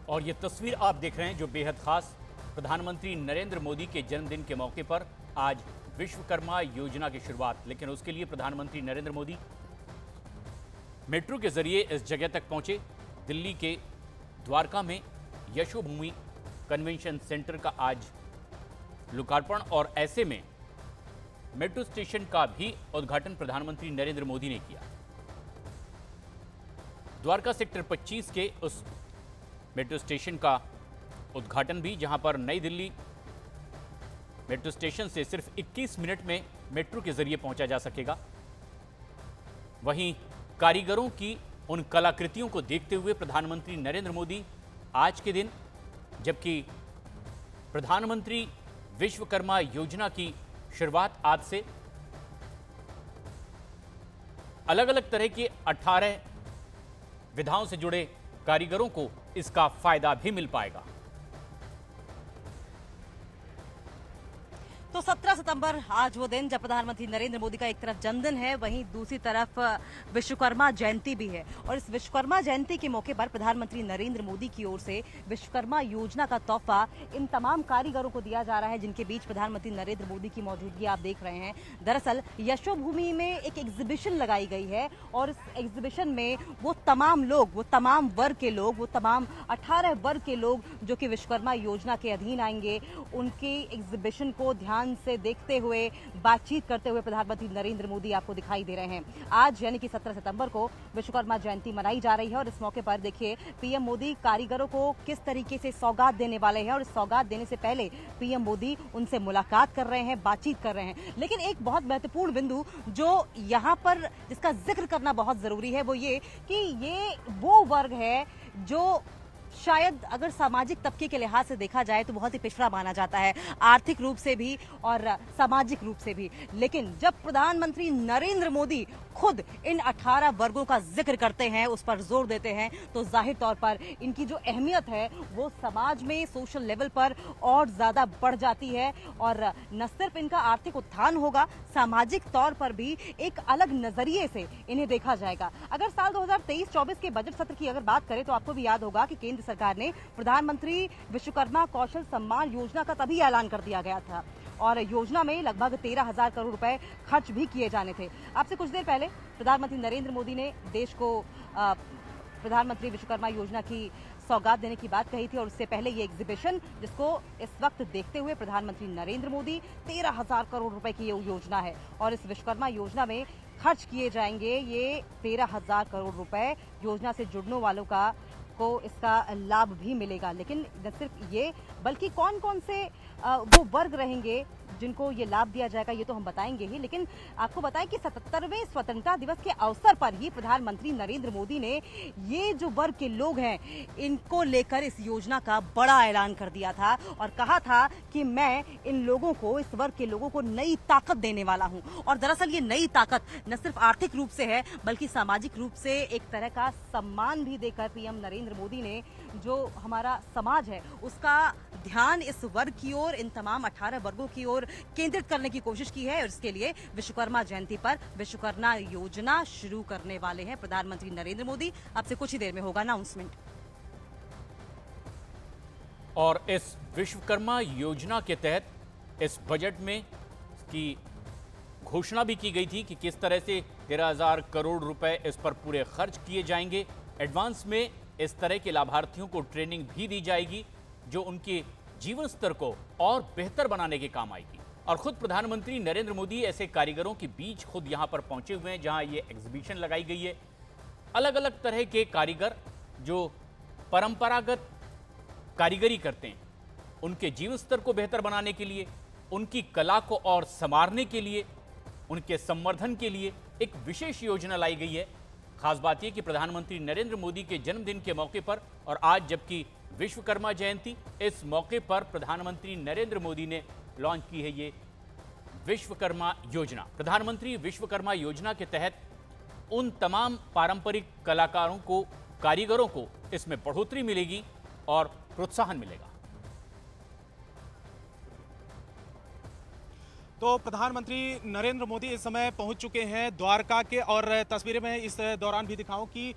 और ये तस्वीर आप देख रहे हैं जो बेहद खास प्रधानमंत्री नरेंद्र मोदी के जन्मदिन के मौके पर आज विश्वकर्मा योजना की शुरुआत। लेकिन उसके लिए प्रधानमंत्री नरेंद्र मोदी मेट्रो के जरिए इस जगह तक पहुंचे। दिल्ली के द्वारका में यशोभूमि कन्वेंशन सेंटर का आज लोकार्पण, और ऐसे में मेट्रो स्टेशन का भी उद्घाटन प्रधानमंत्री नरेंद्र मोदी ने किया। द्वारका सेक्टर 25 के उस मेट्रो स्टेशन का उद्घाटन भी, जहां पर नई दिल्ली मेट्रो स्टेशन से सिर्फ 21 मिनट में मेट्रो के जरिए पहुंचा जा सकेगा। वहीं कारीगरों की उन कलाकृतियों को देखते हुए प्रधानमंत्री नरेंद्र मोदी आज के दिन, जबकि प्रधानमंत्री विश्वकर्मा योजना की शुरुआत आज से, अलग अलग तरह के 18 विधाओं से जुड़े कारीगरों को इसका फायदा भी मिल पाएगा। तो 17 सितंबर आज वो दिन जब प्रधानमंत्री नरेंद्र मोदी का एक तरफ जन्मदिन है, वहीं दूसरी तरफ विश्वकर्मा जयंती भी है। और इस विश्वकर्मा जयंती के मौके पर प्रधानमंत्री नरेंद्र मोदी की ओर से विश्वकर्मा योजना का तोहफा इन तमाम कारीगरों को दिया जा रहा है, जिनके बीच प्रधानमंत्री नरेंद्र मोदी की मौजूदगी आप देख रहे हैं। दरअसल यशोभूमि में एक एग्जीबिशन लगाई गई है और इस एग्जीबिशन में वो तमाम लोग, वो तमाम वर्ग के लोग, वो तमाम 18 वर्ग के लोग जो कि विश्वकर्मा योजना के अधीन आएंगे, उनकी एग्जीबिशन को ध्यान से देखते हुए, बातचीत करते हुए प्रधानमंत्री नरेंद्र मोदी आपको दिखाई दे रहे हैं। आज यानी कि 17 सितंबर को विश्वकर्मा जयंती मनाई जा रही है और इस मौके पर देखिए पीएम मोदी कारीगरों को किस तरीके से सौगात देने वाले हैं। और इस सौगात देने से पहले पीएम मोदी उनसे मुलाकात कर रहे हैं, बातचीत कर रहे हैं। लेकिन एक बहुत महत्वपूर्ण बिंदु जो यहाँ पर जिसका जिक्र करना बहुत जरूरी है वो ये कि ये वो वर्ग है जो शायद अगर सामाजिक तबके के लिहाज से देखा जाए तो बहुत ही पिछड़ा माना जाता है, आर्थिक रूप से भी और सामाजिक रूप से भी। लेकिन जब प्रधानमंत्री नरेंद्र मोदी खुद इन 18 वर्गों का जिक्र करते हैं, उस पर जोर देते हैं, तो जाहिर तौर पर इनकी जो अहमियत है वो समाज में, सोशल लेवल पर और ज्यादा बढ़ जाती है। और न सिर्फ इनका आर्थिक उत्थान होगा, सामाजिक तौर पर भी एक अलग नजरिए से इन्हें देखा जाएगा। अगर साल 2023-24 के बजट सत्र की अगर बात करें तो आपको भी याद होगा कि केंद्र सरकार ने प्रधानमंत्री विश्वकर्मा कौशल सम्मान योजना का तभी ऐलान कर दिया गया था और योजना में लगभग 13,000 करोड़ रुपए खर्च भी किए जाने थे। आपसे कुछ देर पहले प्रधानमंत्री नरेंद्र मोदी ने देश को प्रधानमंत्री विश्वकर्मा योजना की सौगात देने की बात कही थी और उससे पहले ये एग्जीबिशन, जिसको इस वक्त देखते हुए प्रधानमंत्री नरेंद्र मोदी 13,000 करोड़ रुपए की ये योजना है और इस विश्वकर्मा योजना में खर्च किए जाएंगे ये 13,000 करोड़ रुपए। योजना से जुड़ने वालों को इसका लाभ भी मिलेगा। लेकिन न सिर्फ ये, बल्कि कौन कौन से वो वर्ग रहेंगे जिनको ये लाभ दिया जाएगा ये तो हम बताएंगे ही। लेकिन आपको बताएं कि 77वें स्वतंत्रता दिवस के अवसर पर ही प्रधानमंत्री नरेंद्र मोदी ने ये जो वर्ग के लोग हैं इनको लेकर इस योजना का बड़ा ऐलान कर दिया था और कहा था कि मैं इन लोगों को, इस वर्ग के लोगों को नई ताकत देने वाला हूं। और दरअसल ये नई ताकत न सिर्फ आर्थिक रूप से है बल्कि सामाजिक रूप से एक तरह का सम्मान भी देकर पीएम नरेंद्र मोदी ने जो हमारा समाज है उसका ध्यान इस वर्ग की ओर, इन तमाम 18 वर्गों की ओर केंद्रित करने की कोशिश की है। और इसके लिए विश्वकर्मा जयंती पर विश्वकर्मा योजना शुरू करने वाले हैं प्रधानमंत्री नरेंद्र मोदी। आपसे कुछ ही देर में होगा अनाउंसमेंट। और इस विश्वकर्मा योजना के तहत इस बजट में की घोषणा भी की गई थी कि किस तरह से 13,000 करोड़ रुपए इस पर पूरे खर्च किए जाएंगे। एडवांस में इस तरह के लाभार्थियों को ट्रेनिंग भी दी जाएगी जो उनके जीवन स्तर को और बेहतर बनाने के काम आएगी। और खुद प्रधानमंत्री नरेंद्र मोदी ऐसे कारीगरों के बीच खुद यहां पर पहुंचे हुए हैं जहां ये एग्जीबिशन लगाई गई है। अलग अलग तरह के कारीगर जो परंपरागत कारीगरी करते हैं, उनके जीवन स्तर को बेहतर बनाने के लिए, उनकी कला को और संवारने के लिए, उनके संवर्धन के लिए एक विशेष योजना लाई गई है। खास बात यह कि प्रधानमंत्री नरेंद्र मोदी के जन्मदिन के मौके पर और आज जबकि विश्वकर्मा जयंती, इस मौके पर प्रधानमंत्री नरेंद्र मोदी ने लॉन्च की है ये विश्वकर्मा योजना। प्रधानमंत्री विश्वकर्मा योजना के तहत उन तमाम पारंपरिक कलाकारों को, कारीगरों को इसमें बढ़ोतरी मिलेगी और प्रोत्साहन मिलेगा। तो प्रधानमंत्री नरेंद्र मोदी इस समय पहुंच चुके हैं द्वारका के और तस्वीरें मैं इस दौरान भी दिखाऊं कि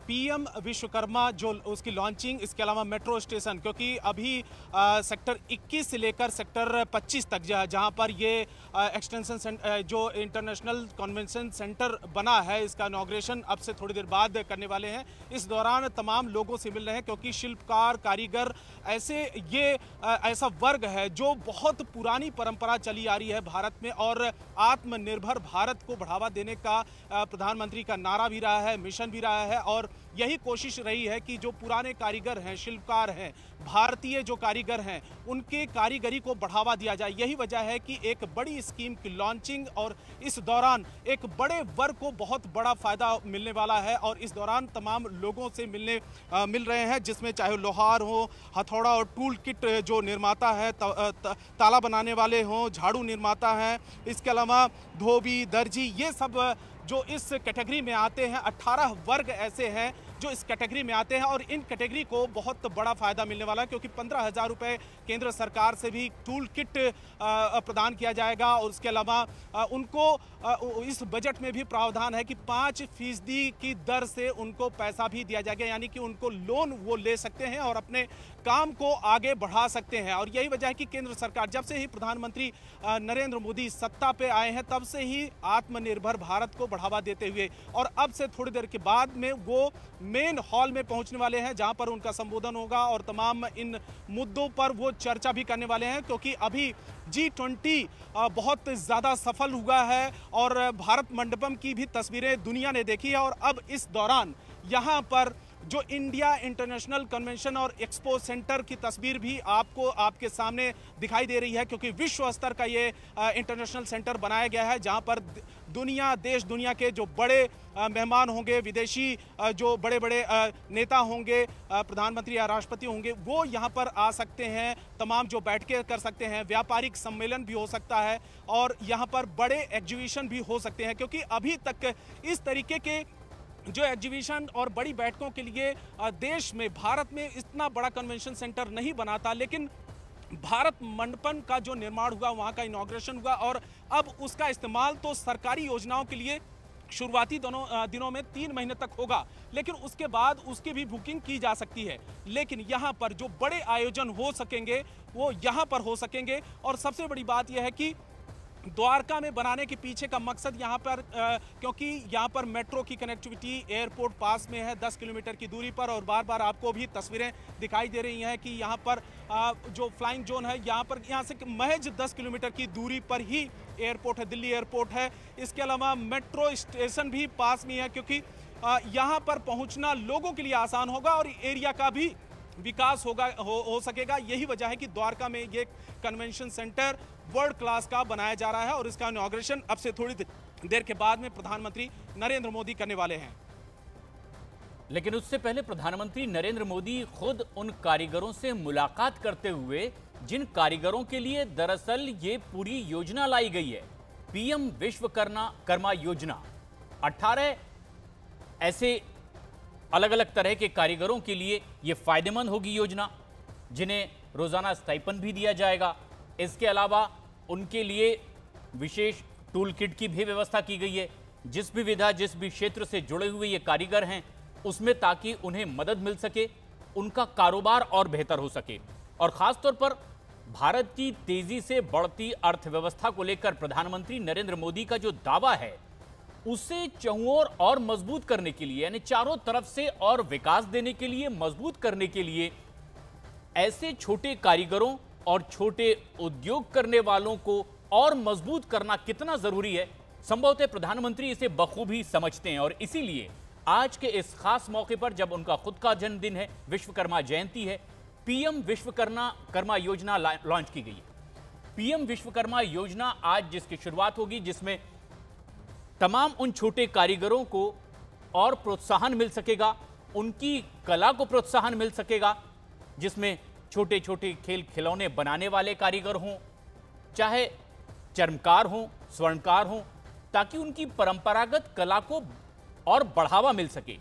पीएम विश्वकर्मा जो उसकी लॉन्चिंग, इसके अलावा मेट्रो स्टेशन, क्योंकि अभी सेक्टर 21 से लेकर सेक्टर 25 तक जहां पर ये एक्सटेंशन जो इंटरनेशनल कन्वेंशन सेंटर बना है, इसका इनॉग्रेशन अब से थोड़ी देर बाद करने वाले हैं। इस दौरान तमाम लोगों से मिल रहे हैं, क्योंकि शिल्पकार, कारीगर ऐसा वर्ग है जो बहुत पुरानी परंपरा चली आ रही है भारत में, और आत्मनिर्भर भारत को बढ़ावा देने का प्रधानमंत्री का नारा भी रहा है, मिशन भी रहा है, और यही कोशिश रही है कि जो पुराने कारीगर हैं, शिल्पकार हैं, भारतीय जो कारीगर हैं, उनके कारीगरी को बढ़ावा दिया जाए। यही वजह है कि एक बड़ी स्कीम की लॉन्चिंग, और इस दौरान एक बड़े वर्ग को बहुत बड़ा फायदा मिलने वाला है, और इस दौरान तमाम लोगों से मिल रहे हैं, जिसमें चाहे लोहार हो, हथौड़ा और टूल किट जो निर्माता है, ताला बनाने वाले हों, झाड़ू निर्माता हैं, इसके अलावा धोबी, दर्जी, ये सब जो इस कैटेगरी में आते हैं। 18 वर्ग ऐसे हैं जो इस कैटेगरी में आते हैं, और इन कैटेगरी को बहुत बड़ा फायदा मिलने वाला है, क्योंकि 15,000 रुपये केंद्र सरकार से भी टूल किट प्रदान किया जाएगा, और उसके अलावा उनको इस बजट में भी प्रावधान है कि 5% की दर से उनको पैसा भी दिया जाएगा, यानी कि उनको लोन वो ले सकते हैं और अपने काम को आगे बढ़ा सकते हैं। और यही वजह है कि केंद्र सरकार, जब से ही प्रधानमंत्री नरेंद्र मोदी सत्ता पे आए हैं, तब से ही आत्मनिर्भर भारत को बढ़ावा देते हुए, और अब से थोड़ी देर के बाद में वो मेन हॉल में पहुंचने वाले हैं, जहां पर उनका संबोधन होगा, और तमाम इन मुद्दों पर वो चर्चा भी करने वाले हैं, क्योंकि अभी G20 बहुत ज़्यादा सफल हुआ है, और भारत मंडपम की भी तस्वीरें दुनिया ने देखी है, और अब इस दौरान यहाँ पर जो इंडिया इंटरनेशनल कन्वेंशन और एक्सपो सेंटर की तस्वीर भी आपको आपके सामने दिखाई दे रही है, क्योंकि विश्व स्तर का ये इंटरनेशनल सेंटर बनाया गया है, जहां पर देश दुनिया के जो बड़े मेहमान होंगे, विदेशी जो बड़े बड़े नेता होंगे, प्रधानमंत्री या राष्ट्रपति होंगे, वो यहां पर आ सकते हैं, तमाम जो बैठकें कर सकते हैं, व्यापारिक सम्मेलन भी हो सकता है, और यहां पर बड़े एग्जीबिशन भी हो सकते हैं, क्योंकि अभी तक इस तरीके के जो एग्जीबिशन और बड़ी बैठकों के लिए देश में, भारत में इतना बड़ा कन्वेंशन सेंटर नहीं बना था, लेकिन भारत मंडपम का जो निर्माण हुआ, वहां का इनॉग्रेशन हुआ, और अब उसका इस्तेमाल तो सरकारी योजनाओं के लिए शुरुआती दिनों में 3 महीने तक होगा, लेकिन उसके बाद उसकी भी बुकिंग की जा सकती है। लेकिन यहाँ पर जो बड़े आयोजन हो सकेंगे वो यहाँ पर हो सकेंगे, और सबसे बड़ी बात यह है कि द्वारका में बनाने के पीछे का मकसद यहाँ पर क्योंकि यहाँ पर मेट्रो की कनेक्टिविटी, एयरपोर्ट पास में है 10 किलोमीटर की दूरी पर, और बार बार आपको भी तस्वीरें दिखाई दे रही हैं कि यहाँ पर जो फ्लाइंग जोन है, यहाँ से महज 10 किलोमीटर की दूरी पर ही एयरपोर्ट है, दिल्ली एयरपोर्ट है। इसके अलावा मेट्रो स्टेशन भी पास में है, क्योंकि यहाँ पर पहुँचना लोगों के लिए आसान होगा, और एरिया का भी विकास हो सकेगा। यही वजह है कि द्वारका में ये कन्वेंशन सेंटर वर्ल्ड क्लास का बनाया जा रहा है, और इसका इनॉग्रेशन अब से थोड़ी देर के बाद में प्रधानमंत्री नरेंद्र मोदी करने वाले हैं। लेकिन उससे पहले प्रधानमंत्री नरेंद्र मोदी खुद उन कारीगरों से मुलाकात करते हुए, जिन कारीगरों के लिए दरअसल ये पूरी योजना लाई गई है, पीएम विश्वकर्मा योजना, 18 ऐसे अलग अलग तरह के कारीगरों के लिए ये फायदेमंद होगी योजना, जिन्हें रोजाना स्टाइपेंड भी दिया जाएगा। इसके अलावा उनके लिए विशेष टूल किट की भी व्यवस्था की गई है, जिस भी क्षेत्र से जुड़े हुए ये कारीगर हैं उसमें, ताकि उन्हें मदद मिल सके, उनका कारोबार और बेहतर हो सके। और खासतौर पर भारत की तेजी से बढ़ती अर्थव्यवस्था को लेकर प्रधानमंत्री नरेंद्र मोदी का जो दावा है, उसे चहुंओर और मजबूत करने के लिए, यानी चारों तरफ से और विकास देने के लिए, मजबूत करने के लिए, ऐसे छोटे कारीगरों और छोटे उद्योग करने वालों को और मजबूत करना कितना जरूरी है, संभवतः प्रधानमंत्री इसे बखूबी समझते हैं। और इसीलिए आज के इस खास मौके पर, जब उनका खुद का जन्मदिन है, विश्वकर्मा जयंती है, पीएम विश्वकर्मा योजना लॉन्च की गई है। पीएम विश्वकर्मा योजना आज जिसकी शुरुआत होगी, जिसमें तमाम उन छोटे कारीगरों को और प्रोत्साहन मिल सकेगा, उनकी कला को प्रोत्साहन मिल सकेगा, जिसमें छोटे छोटे खेल खिलौने बनाने वाले कारीगर हों, चाहे चर्मकार हों, स्वर्णकार हों, ताकि उनकी परंपरागत कला को और बढ़ावा मिल सके,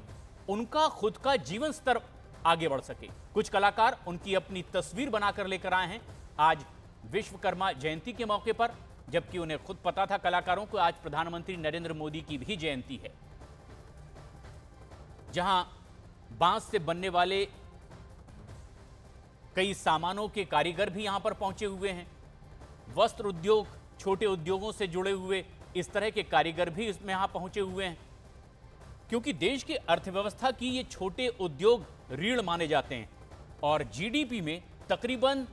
उनका खुद का जीवन स्तर आगे बढ़ सके। कुछ कलाकार उनकी अपनी तस्वीर बनाकर लेकर आए हैं आज विश्वकर्मा जयंती के मौके पर, जबकि उन्हें खुद पता था कलाकारों को आज प्रधानमंत्री नरेंद्र मोदी की भी जयंती है, जहां बांस से बनने वाले कई सामानों के कारीगर भी यहां पर पहुंचे हुए हैं। वस्त्र उद्योग, छोटे उद्योगों से जुड़े हुए इस तरह के कारीगर भी इसमें यहां पहुंचे हुए हैं, क्योंकि देश की अर्थव्यवस्था की ये छोटे उद्योग रीढ़ माने जाते हैं और जीडीपी में तकरीबन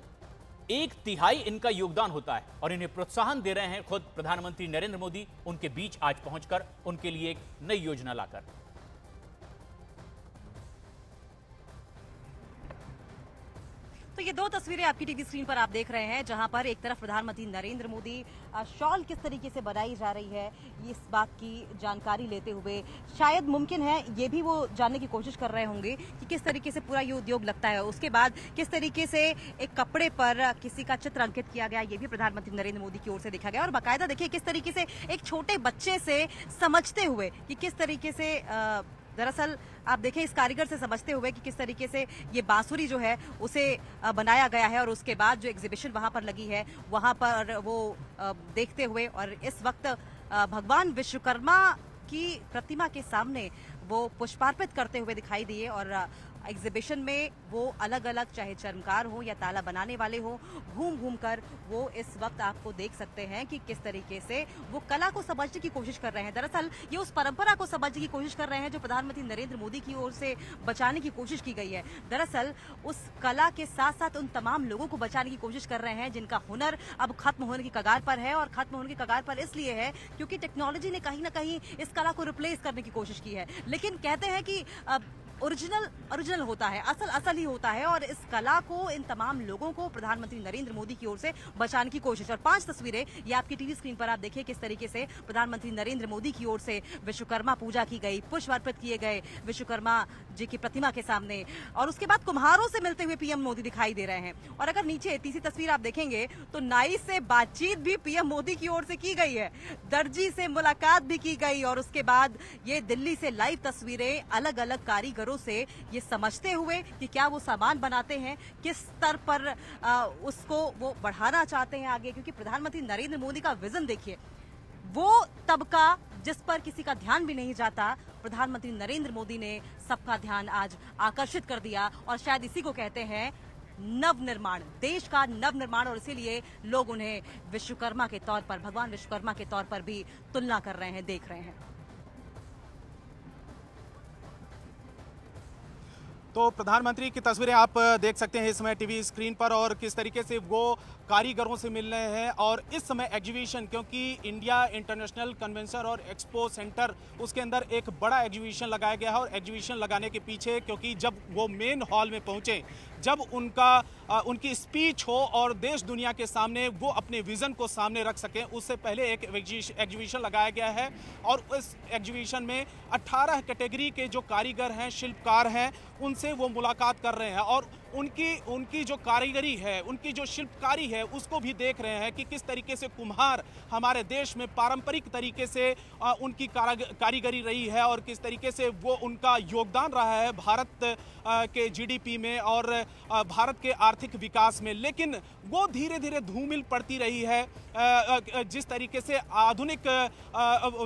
1/3 इनका योगदान होता है और इन्हें प्रोत्साहन दे रहे हैं खुद प्रधानमंत्री नरेंद्र मोदी उनके बीच आज पहुंचकर, उनके लिए एक नई योजना लाकर। तो ये दो तस्वीरें आपकी टीवी स्क्रीन पर आप देख रहे हैं, जहां पर एक तरफ प्रधानमंत्री नरेंद्र मोदी शॉल किस तरीके से बनाई जा रही है इस बात की जानकारी लेते हुए, शायद मुमकिन है ये भी वो जानने की कोशिश कर रहे होंगे कि किस तरीके से पूरा ये उद्योग लगता है। उसके बाद किस तरीके से एक कपड़े पर किसी का चित्र अंकित किया गया, ये भी प्रधानमंत्री नरेंद्र मोदी की ओर से देखा गया। और बाकायदा देखिए किस तरीके से एक छोटे बच्चे से समझते हुए कि किस तरीके से दरअसल आप देखें इस कारीगर से समझते हुए कि किस तरीके से ये बांसुरी जो है उसे बनाया गया है और उसके बाद जो एग्जीबिशन वहां पर लगी है वहां पर वो देखते हुए, और इस वक्त भगवान विश्वकर्मा की प्रतिमा के सामने वो पुष्पार्पित करते हुए दिखाई दिए। और एग्जीबिशन में वो अलग अलग, चाहे चर्मकार हो या ताला बनाने वाले हो, घूम घूम कर वो इस वक्त आपको देख सकते हैं कि किस तरीके से वो कला को समझने की कोशिश कर रहे हैं। दरअसल ये उस परंपरा को समझने की कोशिश कर रहे हैं जो प्रधानमंत्री नरेंद्र मोदी की ओर से बचाने की कोशिश की गई है। दरअसल उस कला के साथ साथ उन तमाम लोगों को बचाने की कोशिश कर रहे हैं जिनका हुनर अब खत्म होने की कगार पर है, और खत्म होने की कगार पर इसलिए है क्योंकि टेक्नोलॉजी ने कहीं ना कहीं इस कला को रिप्लेस करने की कोशिश की है। लेकिन कहते हैं कि ओरिजिनल होता है, असल ही होता है, और इस कला को, इन तमाम लोगों को प्रधानमंत्री नरेंद्र मोदी की ओर से बचाने की कोशिश। और 5 तस्वीरें ये आपकी टीवी स्क्रीन पर आप देखिए किस तरीके से प्रधानमंत्री नरेंद्र मोदी की ओर से विश्वकर्मा पूजा की गई, पुष्प अर्पित किए गए विश्वकर्मा जी की प्रतिमा के सामने, और उसके बाद कुम्हारों से मिलते हुए पीएम मोदी दिखाई दे रहे हैं। और अगर नीचे तीसरी तस्वीर आप देखेंगे तो नाई से बातचीत भी पीएम मोदी की ओर से की गई है, दर्जी से मुलाकात भी की गई, और उसके बाद ये दिल्ली से लाइव तस्वीरें अलग अलग कारीगरों से ये समझते हुए कि क्या वो सामान बनाते हैं, किस स्तर पर उसको वो बढ़ाना चाहते हैं आगे। क्योंकि प्रधानमंत्री नरेंद्र मोदी का विजन देखिए, वो तबका जिस पर किसी का ध्यान भी नहीं जाता, प्रधानमंत्री नरेंद्र मोदी ने सबका ध्यान आज आकर्षित कर दिया। और शायद इसी को कहते हैं नवनिर्माण, देश का नवनिर्माण, और इसीलिए लोग उन्हें विश्वकर्मा के तौर पर, भगवान विश्वकर्मा के तौर पर भी तुलना कर रहे हैं, देख रहे हैं। तो प्रधानमंत्री की तस्वीरें आप देख सकते हैं इस समय टीवी स्क्रीन पर, और किस तरीके से वो कारीगरों से मिल रहे हैं। और इस समय एग्जीबिशन, क्योंकि इंडिया इंटरनेशनल कन्वेंशन और एक्सपो सेंटर, उसके अंदर एक बड़ा एग्जीबिशन लगाया गया है। और एग्जीबिशन लगाने के पीछे, क्योंकि जब वो मेन हॉल में पहुंचे, जब उनकी स्पीच हो और देश दुनिया के सामने वो अपने विजन को सामने रख सकें, उससे पहले एक एग्जीबिशन लगाया गया है। और उस एग्जीबिशन में 18 कैटेगरी के जो कारीगर हैं, शिल्पकार हैं, उनसे वो मुलाकात कर रहे हैं और उनकी जो कारीगरी है, उनकी जो शिल्पकारी है, उसको भी देख रहे हैं कि किस तरीके से कुम्हार हमारे देश में पारंपरिक तरीके से उनकी कारीगरी रही है और किस तरीके से वो उनका योगदान रहा है भारत के जीडीपी में और भारत के आर्थिक विकास में। लेकिन वो धीरे धीरे धूमिल पड़ती रही है। जिस तरीके से आधुनिक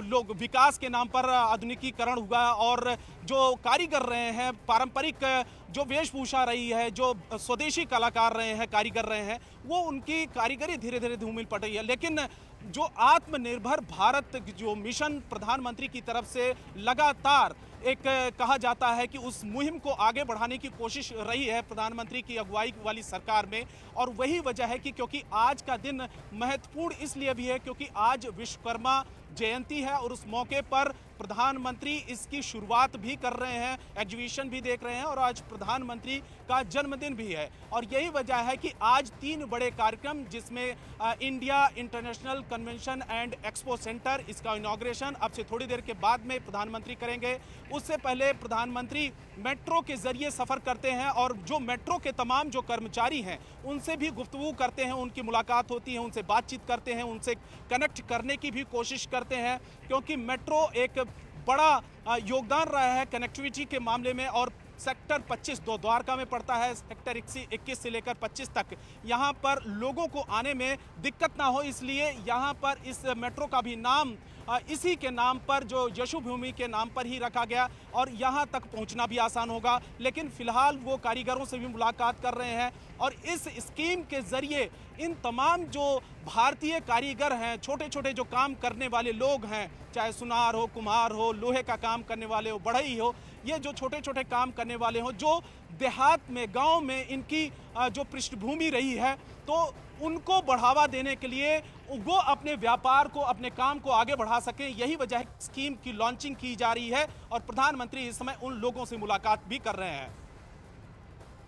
लोग विकास के नाम पर आधुनिकीकरण हुआ और जो कारीगर रहे हैं, पारंपरिक जो वेशभूषा रही है, जो स्वदेशी कलाकार रहे हैं, कारीगर रहे हैं, वो उनकी कारीगरी धीरे धीरे धूमिल पड़ रही है। लेकिन जो आत्मनिर्भर भारत जो मिशन प्रधानमंत्री की तरफ से लगातार एक कहा जाता है कि उस मुहिम को आगे बढ़ाने की कोशिश रही है प्रधानमंत्री की अगुवाई वाली सरकार में। और वही वजह है कि क्योंकि आज का दिन महत्वपूर्ण इसलिए भी है क्योंकि आज विश्वकर्मा जयंती है और उस मौके पर प्रधानमंत्री इसकी शुरुआत भी कर रहे हैं, एग्जीबिशन भी देख रहे हैं और आज प्रधानमंत्री का जन्मदिन भी है। और यही वजह है कि आज 3 बड़े कार्यक्रम, जिसमें India international convention and expo centre, इसका इनॉग्रेशन अब से थोड़ी देर के बाद में प्रधानमंत्री करेंगे। उससे पहले प्रधानमंत्री मेट्रो के जरिए सफ़र करते हैं और जो मेट्रो के तमाम जो कर्मचारी हैं उनसे भी गुफ्तगू करते हैं, उनकी मुलाकात होती है, उनसे बातचीत करते हैं, उनसे कनेक्ट करने की भी कोशिश करते हैं, क्योंकि मेट्रो एक बड़ा योगदान रहा है कनेक्टिविटी के मामले में। और सेक्टर 25 द्वारका में पड़ता है, सेक्टर 21 से लेकर 25 तक यहाँ पर लोगों को आने में दिक्कत ना हो, इसलिए यहाँ पर इस मेट्रो का भी नाम इसी के नाम पर, जो यशोभूमि के नाम पर ही रखा गया और यहाँ तक पहुँचना भी आसान होगा। लेकिन फिलहाल वो कारीगरों से भी मुलाकात कर रहे हैं और इस स्कीम के जरिए इन तमाम जो भारतीय कारीगर हैं, छोटे छोटे जो काम करने वाले लोग हैं, चाहे सुनार हो, कुम्हार हो, लोहे का काम करने वाले हो, बढ़ई हो, ये जो छोटे छोटे काम करने वाले हो, जो देहात में, गांव में इनकी जो पृष्ठभूमि रही है, तो उनको बढ़ावा देने के लिए वो अपने व्यापार को, अपने काम को आगे बढ़ा सकें, यही वजह है स्कीम की लॉन्चिंग की जा रही है और प्रधानमंत्री इस समय उन लोगों से मुलाकात भी कर रहे हैं।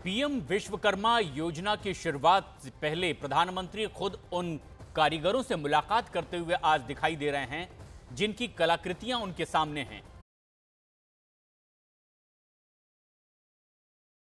पीएम विश्वकर्मा योजना की शुरुआत से पहले प्रधानमंत्री खुद उन कारीगरों से मुलाकात करते हुए आज दिखाई दे रहे हैं जिनकी कलाकृतियां उनके सामने हैं।